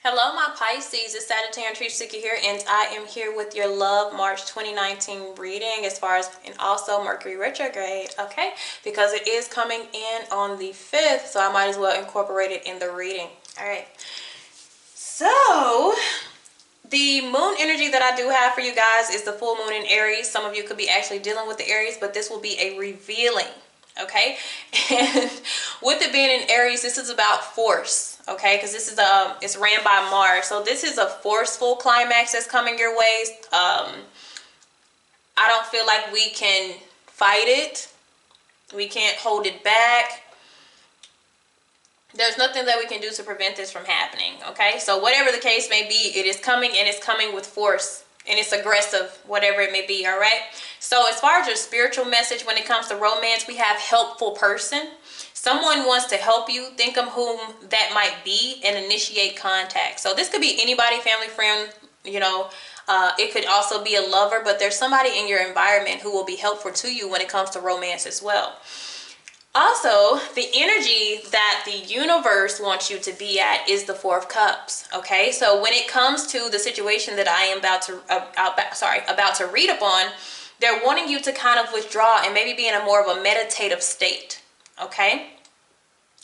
Hello, my Pisces. It's Sagittarius here, and I am here with your Love March 2019 reading as far as, and also Mercury retrograde, okay? Because it is coming in on the 5th, so I might as well incorporate it in the reading. All right. So, the moon energy that I do have for you guys is the full moon in Aries. Some of you could be actually dealing with the Aries, but this will be a revealing, okay? And with it being in Aries, this is about force. Okay, because this is it's ran by Mars, so this is a forceful climax that's coming your way. I don't feel like we can fight it. We can't hold it back. There's nothing that we can do to prevent this from happening. Okay, so whatever the case may be, it is coming, and it's coming with force, and it's aggressive, whatever it may be. All right. So as far as your spiritual message when it comes to romance, we have helpful person. Someone wants to help you. Think of whom that might be and initiate contact. So this could be anybody, family, friend, you know. It could also be a lover, but there's somebody in your environment who will be helpful to you when it comes to romance as well. Also, the energy that the universe wants you to be at is the Four of Cups. Okay, so when it comes to the situation that I am about to read upon, they're wanting you to kind of withdraw and maybe be in a more of a meditative state. Okay,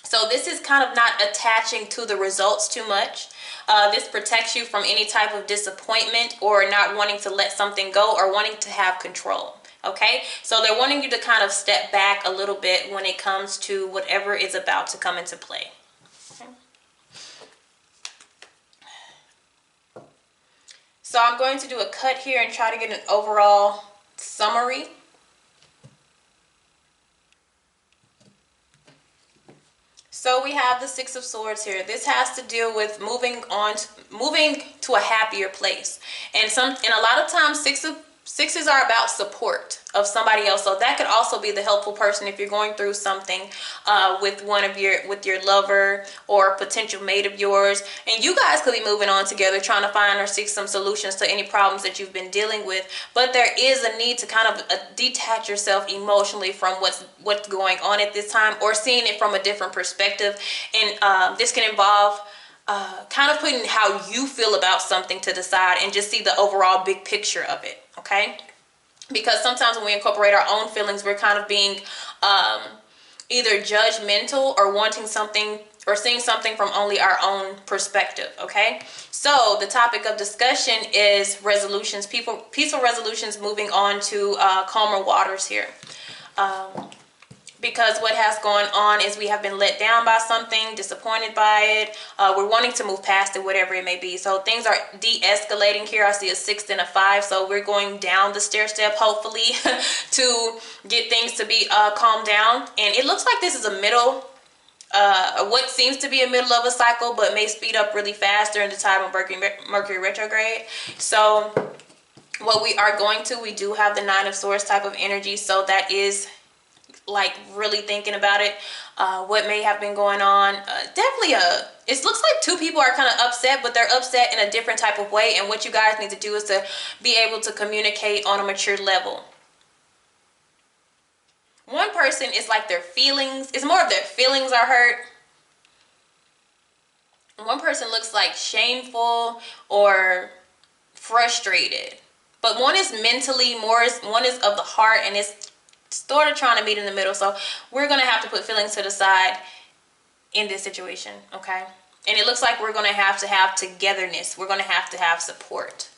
so this is kind of not attaching to the results too much. This protects you from any type of disappointment or not wanting to let something go or wanting to have control. Okay, so they're wanting you to kind of step back a little bit when it comes to whatever is about to come into play. Okay. So I'm going to do a cut here and try to get an overall summary. So we have the Six of Swords here. This has to deal with moving to a happier place. And a lot of times sixes are about support of somebody else. So that could also be the helpful person if you're going through something with your lover or potential mate of yours. And you guys could be moving on together, trying to find or seek some solutions to any problems that you've been dealing with. But there is a need to kind of detach yourself emotionally from what's going on at this time, or seeing it from a different perspective. And this can involve kind of putting how you feel about something to the side and just see the overall big picture of it. Okay, because sometimes when we incorporate our own feelings, we're kind of being either judgmental or wanting something or seeing something from only our own perspective. Okay, so the topic of discussion is resolutions, peaceful resolutions, moving on to calmer waters here. Because what has gone on is we have been let down by something, disappointed by it. We're wanting to move past it, whatever it may be. So things are de-escalating here. I see a 6 and a 5. So we're going down the stair step, hopefully, to get things to be calmed down. And it looks like this is a middle, what seems to be a middle of a cycle, but may speed up really fast during the time of Mercury retrograde. So what we are going to, we do have the Nine of Swords type of energy. So that is like really thinking about it, what may have been going on. Definitely it looks like two people are kind of upset, but they're upset in a different type of way, and what you guys need to do is to be able to communicate on a mature level. One person is like their feelings, it's more of their feelings are hurt. One person looks like shameful or frustrated, but one is mentally one is of the heart, and it's sort of trying to meet in the middle. So we're going to have to put feelings to the side in this situation. Okay, and it looks like we're going to have togetherness. We're going to have support.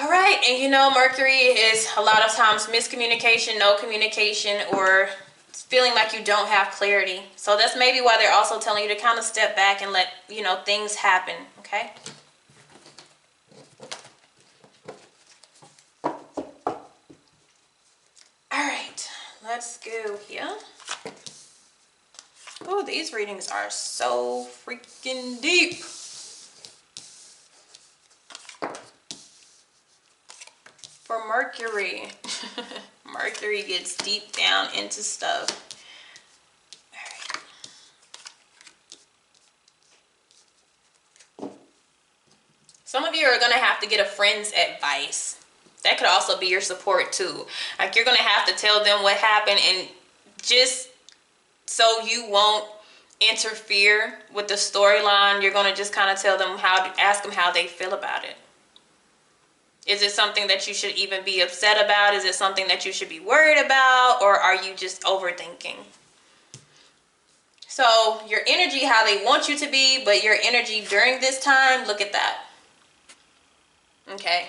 All right, and you know, Mercury is a lot of times miscommunication, no communication, or feeling like you don't have clarity. So that's maybe why they're also telling you to kind of step back and let, you know, things happen. Okay. Let's go here. Oh, these readings are so freaking deep. For Mercury. Mercury gets deep down into stuff. All right. Some of you are going to have to get a friend's advice. That could also be your support too. Like, you're going to have to tell them what happened, and just so you won't interfere with the storyline. You're going to just kind of tell them ask them how they feel about it. Is it something that you should even be upset about? Is it something that you should be worried about? Or are you just overthinking? So your energy, how they want you to be, but your energy during this time, look at that. Okay.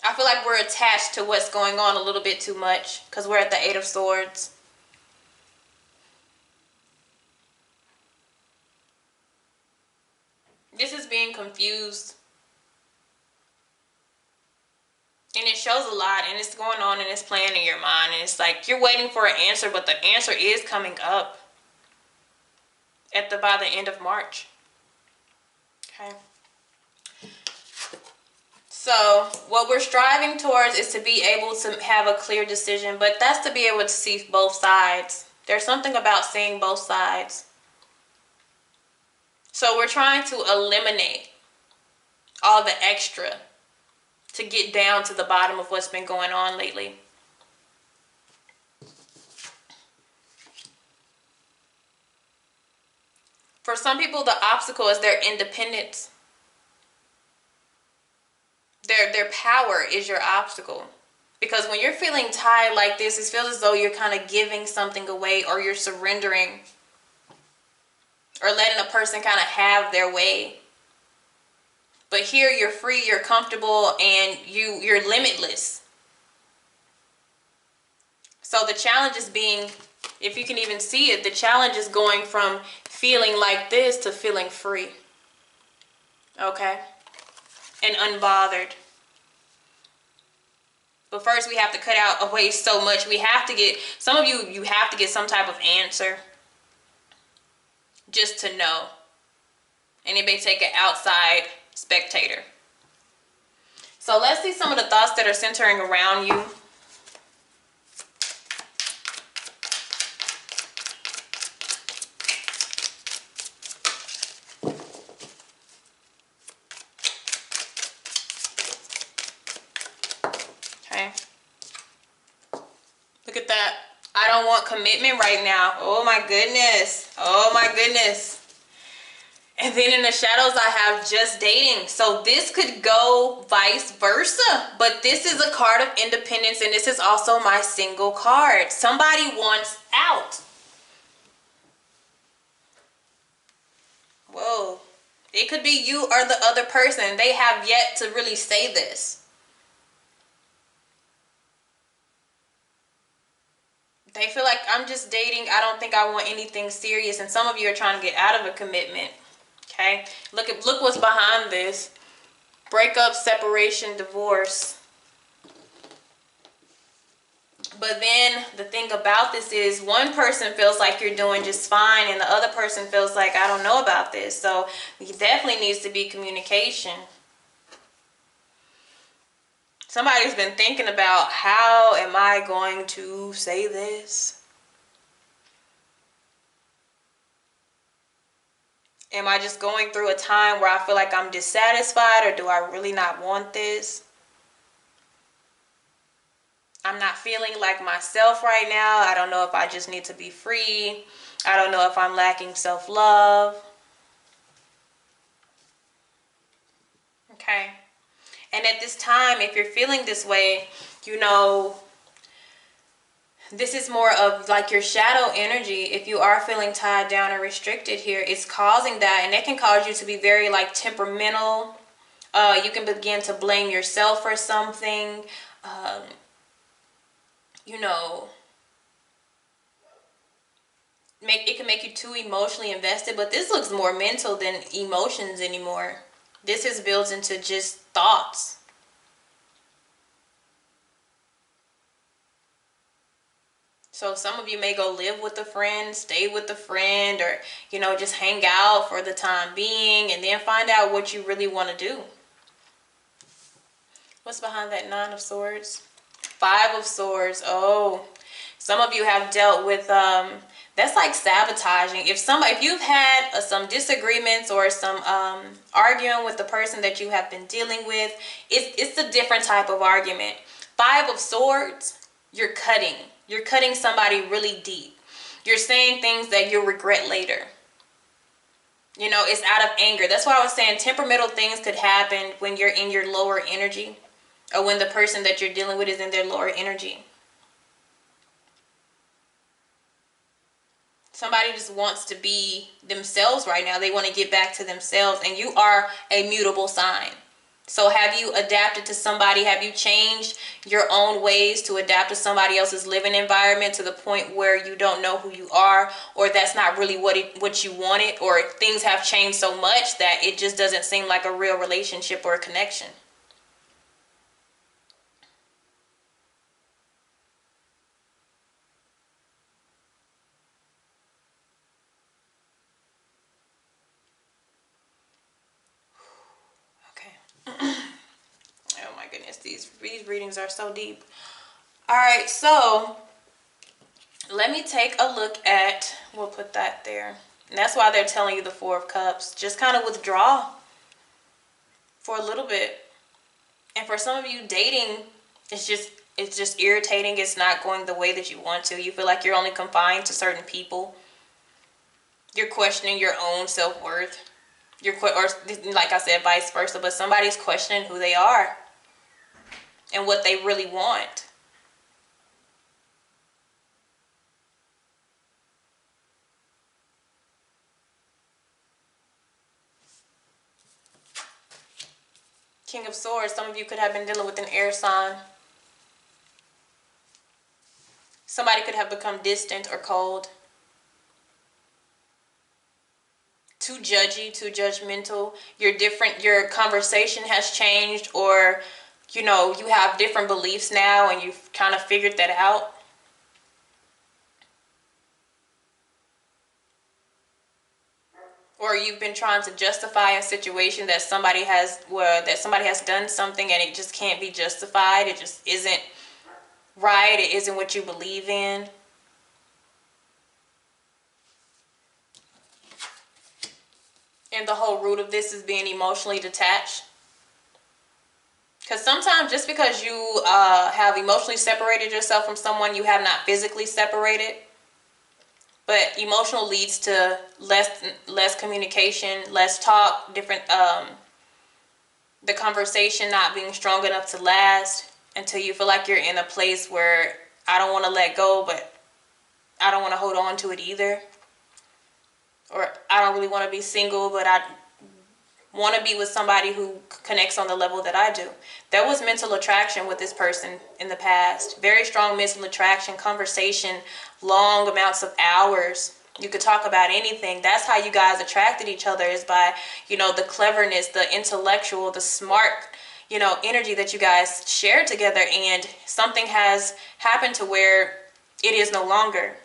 I feel like we're attached to what's going on a little bit too much because we're at the 8 of Swords. This is being confused. And it shows a lot, and it's going on and it's playing in your mind. And it's like you're waiting for an answer, but the answer is coming up by the end of March. Okay. So what we're striving towards is to be able to have a clear decision, but that's to be able to see both sides. There's something about seeing both sides. So we're trying to eliminate all the extra to get down to the bottom of what's been going on lately. For some people, the obstacle is their independence. Their power is your obstacle. Because when you're feeling tired like this, it feels as though you're kind of giving something away, or you're surrendering, or letting a person kind of have their way. But here you're free, you're comfortable, and you're limitless. So the challenge is being, if you can even see it, the challenge is going from feeling like this to feeling free. Okay? And unbothered. But first we have to cut out away so much. We have to get, some of you have to get some type of answer just to know. And it may take an outside spectator. So let's see some of the thoughts that are centering around you. Okay. Look at that. I don't want commitment right now. Oh my goodness. Oh my goodness. And then in the shadows, I have just dating. So this could go vice versa. But this is a card of independence, and this is also my single card. Somebody wants out. Whoa. It could be you or the other person. They have yet to really say this. They feel like, I'm just dating. I don't think I want anything serious. And some of you are trying to get out of a commitment. Okay, look what's behind this. Breakup, separation, divorce. But then the thing about this is one person feels like you're doing just fine and the other person feels like, I don't know about this. So it definitely needs to be communication. Somebody's been thinking about, how am I going to say this? Am I just going through a time where I feel like I'm dissatisfied, or do I really not want this? I'm not feeling like myself right now. I don't know if I just need to be free. I don't know if I'm lacking self-love. Okay. And at this time, if you're feeling this way, you know, this is more of like your shadow energy. If you are feeling tied down and restricted here, it's causing that, and it can cause you to be very like temperamental. You can begin to blame yourself for something. You know, it can make you too emotionally invested, but this looks more mental than emotions anymore. This is built into just thoughts. So some of you may go live with a friend, stay with a friend, or, you know, just hang out for the time being and then find out what you really want to do. What's behind that 9 of Swords? 5 of Swords. Oh, some of you have dealt with, that's like sabotaging. If you've had some disagreements or some arguing with the person that you have been dealing with, it's a different type of argument. 5 of Swords, you're cutting. You're cutting somebody really deep. You're saying things that you'll regret later. You know, it's out of anger. That's why I was saying temperamental things could happen when you're in your lower energy, or when the person that you're dealing with is in their lower energy. Somebody just wants to be themselves right now. They want to get back to themselves, and you are a mutable sign. So have you adapted to somebody? Have you changed your own ways to adapt to somebody else's living environment to the point where you don't know who you are, or that's not really what you wanted, or things have changed so much that it just doesn't seem like a real relationship or a connection? Okay. Oh my goodness, these readings are so deep. All right, so let me take a look at, we'll put that there. And that's why they're telling you the Four of Cups. Just kind of withdraw for a little bit. And for some of you, dating, it's just irritating. It's not going the way that you want to. You feel like you're only confined to certain people. You're questioning your own self-worth. Or like I said, vice versa. But somebody's questioning who they are and what they really want. King of Swords, some of you could have been dealing with an air sign. Somebody could have become distant or cold. Too judgy, too judgmental. Your conversation has changed, or you know, you have different beliefs now and you've kind of figured that out. Or you've been trying to justify a situation that somebody has done something and it just can't be justified. It just isn't right. It isn't what you believe in. And the whole root of this is being emotionally detached. Because sometimes just because you have emotionally separated yourself from someone, you have not physically separated. But emotional leads to less communication, less talk, the conversation not being strong enough to last until you feel like you're in a place where I don't want to let go, but I don't want to hold on to it either. Or I don't really want to be single, but I want to be with somebody who connects on the level that I do. There was mental attraction with this person in the past. Very strong mental attraction, conversation, long amounts of hours. You could talk about anything. That's how you guys attracted each other, is by, you know, the cleverness, the intellectual, the smart, you know, energy that you guys shared together. And something has happened to where it is no longer.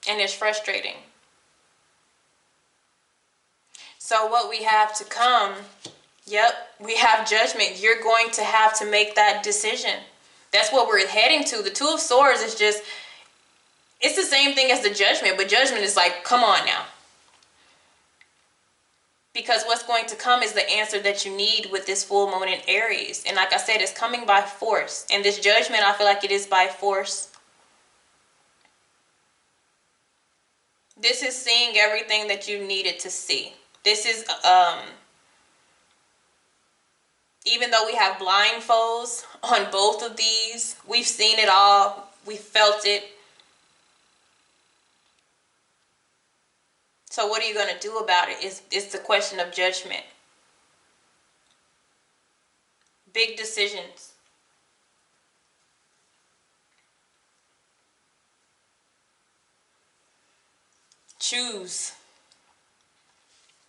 And it's frustrating. So what we have to come, we have judgment. You're going to have to make that decision. That's what we're heading to. The Two of Swords is just, it's the same thing as the Judgment, but Judgment is like, come on now. Because what's going to come is the answer that you need with this full moon in Aries. And like I said, it's coming by force. And this Judgment, I feel like it is by force. This is seeing everything that you needed to see. This is, even though we have blindfolds on both of these, we've seen it all. We felt it. So what are you going to do about it? It's the question of judgment. Big decisions. Choose.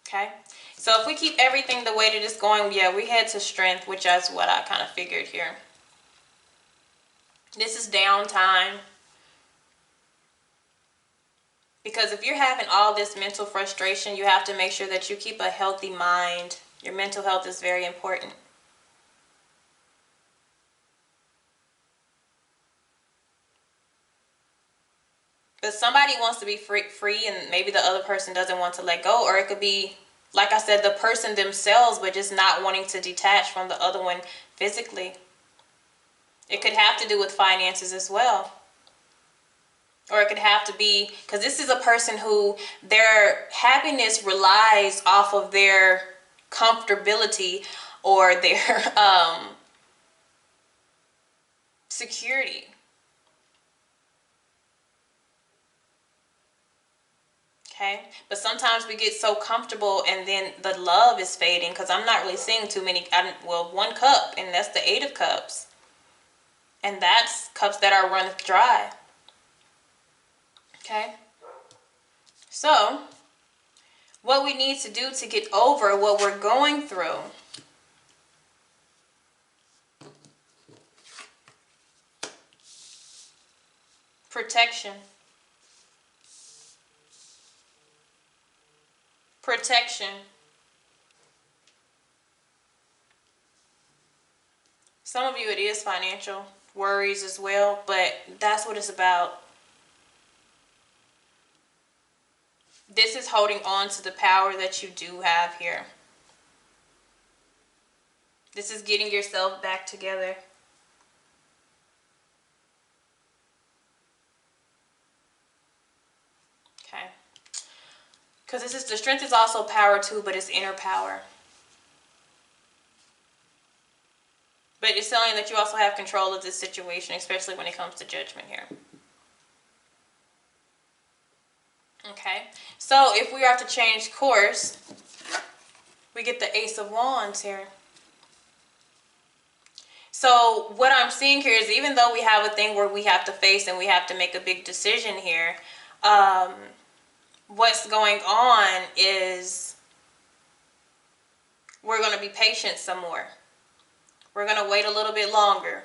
Okay? So if we keep everything the way that it's going, we head to Strength, which is what I kind of figured here. This is downtime. Because if you're having all this mental frustration, you have to make sure that you keep a healthy mind. Your mental health is very important. But somebody wants to be free and maybe the other person doesn't want to let go. Or it could be, like I said, the person themselves, but just not wanting to detach from the other one physically. It could have to do with finances as well. Or it could have to be, because this is a person who their happiness relies off of their comfortability or their security. Okay, but sometimes we get so comfortable and then the love is fading, because I'm not really seeing too many. Well, one cup, and that's the Eight of Cups, and that's cups that are run dry. Okay, so what we need to do to get over what we're going through. Protection. Protection. Some of you, it is financial worries as well, but that's what it's about. This is holding on to the power that you do have here. This is getting yourself back together. Okay. Because this is, the strength is also power too, but it's inner power. But it's telling that you also have control of this situation, especially when it comes to judgment here. Okay, so if we are to change course, we get the Ace of Wands here. So what I'm seeing here is, even though we have a thing where we have to face and we have to make a big decision here, what's going on is we're going to be patient some more. We're going to wait a little bit longer.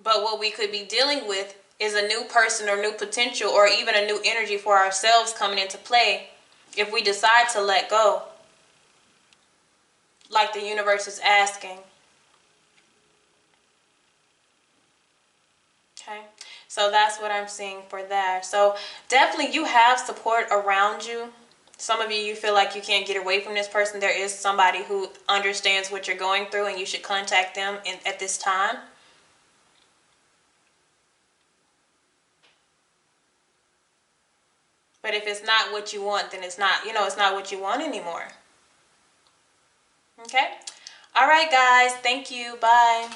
But what we could be dealing with is a new person or new potential or even a new energy for ourselves coming into play if we decide to let go, like the universe is asking. Okay, so that's what I'm seeing for that. So definitely you have support around you. Some of you, you feel like you can't get away from this person. There is somebody who understands what you're going through, and you should contact them at this time. But if it's not what you want, then it's not, it's not what you want anymore. Okay? All right, guys. Thank you. Bye.